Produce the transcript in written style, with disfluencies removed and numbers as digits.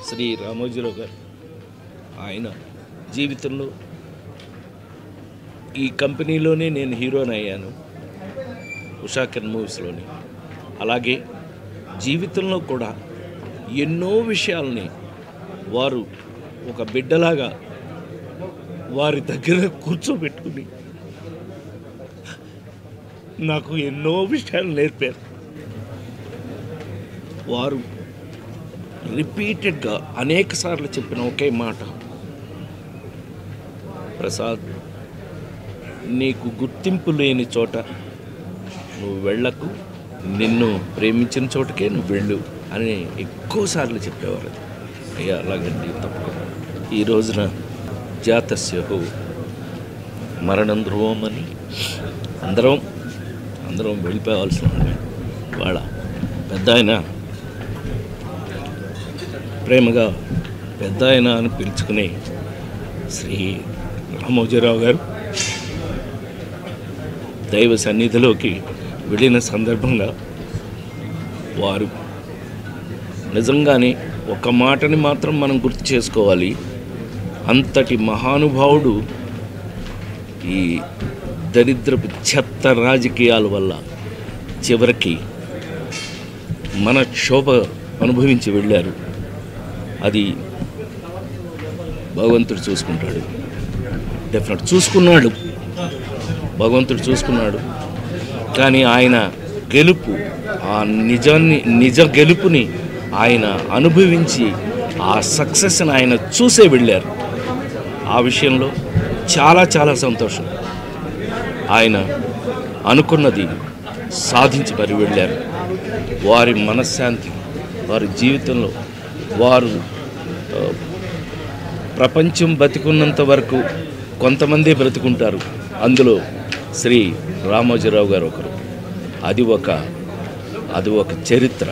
శ్రీ రామోజీరావు గారు. ఆయన జీవితంలో ఈ కంపెనీలోనే నేను హీరోని అయ్యాను, ఉషా కిరణ్ మూవీస్లోని. అలాగే జీవితంలో కూడా ఎన్నో విషయాల్ని వారు ఒక బిడ్డలాగా వారి దగ్గర కూర్చోబెట్టుకుని నాకు ఎన్నో విషయాలు నేర్పారు. వారు రిపీటెడ్గా అనేక సార్లు చెప్పిన ఒకే మాట, ప్రసాద్, నీకు గుర్తింపు లేని చోట నువ్వు వెళ్ళకు, నిన్ను ప్రేమించిన చోటకే నువ్వు వెళ్ళు అని ఎక్కువసార్లు చెప్పేవారు. అయ్యా అలాగండి, తప్పకుండా. ఈ రోజున జాతస్యహు మరణం ధ్రువం అని అందరం వెళ్ళిపోవాల్సి ఉంది. వాళ్ళ పెద్ద ఆయన ప్రేమగా పెద్ద ఆయన అని పిలుచుకునే శ్రీ రామోజీరావు గారు దైవ సన్నిధిలోకి వెళ్ళిన సందర్భంగా వారు నిజంగానే ఒక మాటని మాత్రం మనం గుర్తు చేసుకోవాలి. అంతటి మహానుభావుడు ఈ దరిద్రపు చెత్త రాజకీయాల వల్ల చివరికి మన క్షోభ అనుభవించి వెళ్ళారు. అది భగవంతుడు చూసుకుంటాడు, డెఫినెట్ చూసుకున్నాడు, భగవంతుడు చూసుకున్నాడు. కానీ ఆయన గెలుపు, ఆ నిజ గెలుపుని ఆయన అనుభవించి ఆ సక్సెస్ని ఆయన చూసే వెళ్ళారు. ఆ విషయంలో చాలా చాలా సంతోషం. ఆయన అనుకున్నది సాధించి మరి వెళ్ళారు. వారి మనశ్శాంతి, వారి జీవితంలో వారు ప్రపంచం బతికున్నంత వరకు కొంతమంది బ్రతుకుంటారు, అందులో శ్రీ రామోజీరావు గారు ఒకరు. అది ఒక చరిత్ర.